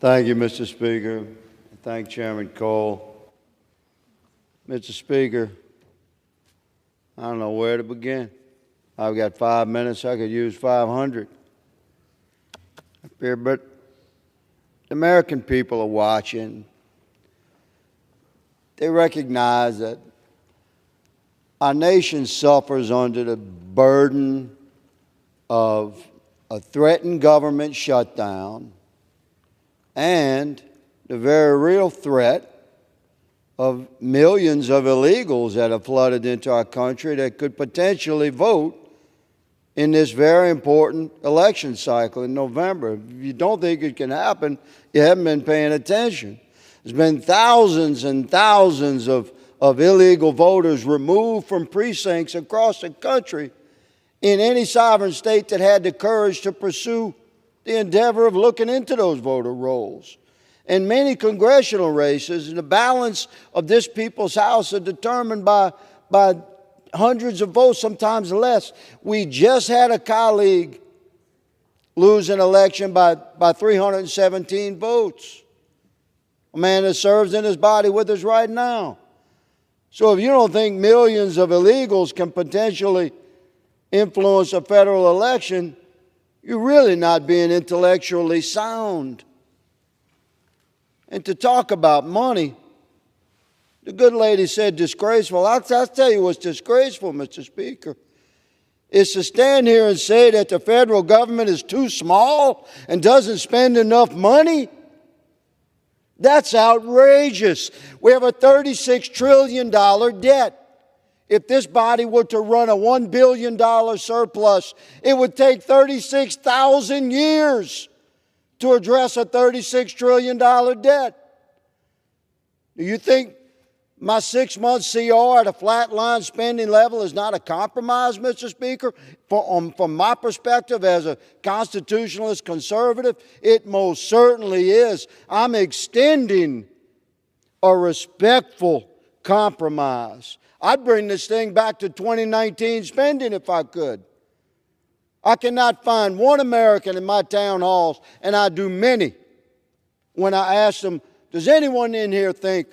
Thank you, Mr. Speaker. Thank Chairman Cole. Mr. Speaker, I don't know where to begin. I've got 5 minutes. I could use 500 up here, but the American people are watching. They recognize that our nation suffers under the burden of a threatened government shutdown and the very real threat of millions of illegals that have flooded into our country that could potentially vote in this very important election cycle in November. If you don't think it can happen, you haven't been paying attention. There's been thousands and thousands of illegal voters removed from precincts across the country in any sovereign state that had the courage to pursue the endeavor of looking into those voter rolls. In many congressional races, and the balance of this people's house are determined by hundreds of votes, sometimes less. We just had a colleague lose an election by 317 votes. A man that serves in his body with us right now. So if you don't think millions of illegals can potentially influence a federal election, you're really not being intellectually sound. And to talk about money, the good lady said disgraceful. I'll tell you what's disgraceful, Mr. Speaker, is to stand here and say that the federal government is too small and doesn't spend enough money. That's outrageous. We have a $36 trillion debt. If this body were to run a $1 billion surplus, it would take 36,000 years to address a $36 trillion debt. Do you think my 6-month CR at a flatline spending level is not a compromise, Mr. Speaker? From my perspective as a constitutionalist conservative, it most certainly is. I'm extending a respectful compromise. I'd bring this thing back to 2019 spending if I could. I cannot find one American in my town halls, and I do many, when I ask them, does anyone in here think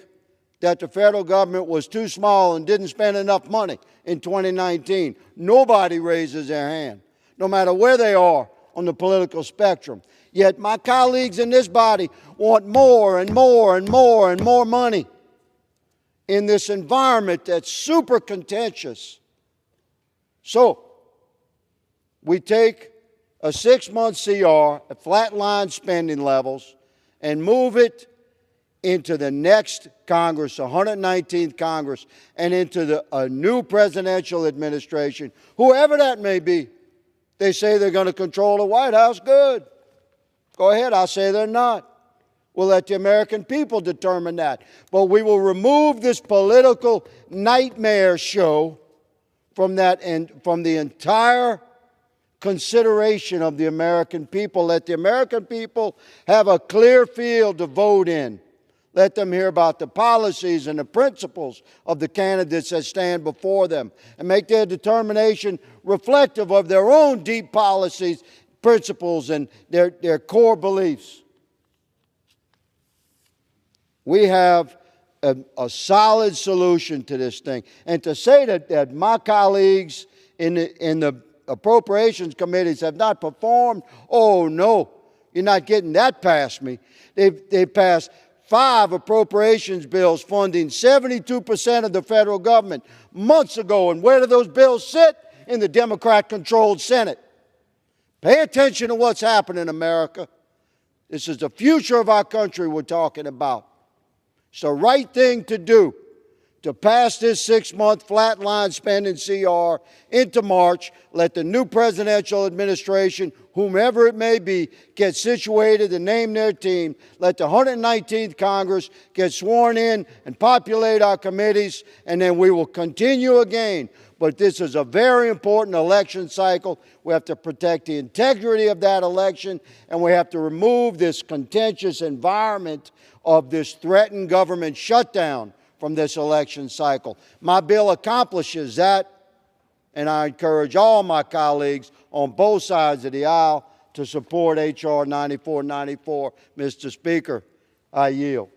that the federal government was too small and didn't spend enough money in 2019? Nobody raises their hand, no matter where they are on the political spectrum. Yet my colleagues in this body want more and more and more and more money in this environment that's super contentious. So, we take a 6-month CR at flatline spending levels and move it into the next Congress, the 119th Congress, and into a new presidential administration, whoever that may be. They say they're going to control the White House. Good. Go ahead. I'll say they're not. We'll let the American people determine that. But we will remove this political nightmare show from that and from the entire consideration of the American people. Let the American people have a clear field to vote in. Let them hear about the policies and the principles of the candidates that stand before them and make their determination reflective of their own deep policies, principles, and their core beliefs. We have a solid solution to this thing. And to say that my colleagues in the appropriations committees have not performed, oh no, you're not getting that past me. They passed 5 appropriations bills funding 72% of the federal government months ago. And where do those bills sit? In the Democrat-controlled Senate. Pay attention to what's happening in America. This is the future of our country we're talking about. It's the right thing to do to pass this 6-month flatline spending CR into March. Let the new presidential administration, whomever it may be, get situated and name their team. Let the 119th Congress get sworn in and populate our committees, and then we will continue again. But this is a very important election cycle. We have to protect the integrity of that election, and we have to remove this contentious environment of this threatened government shutdown from this election cycle. My bill accomplishes that, and I encourage all my colleagues on both sides of the aisle to support H.R. 9494. Mr. Speaker, I yield.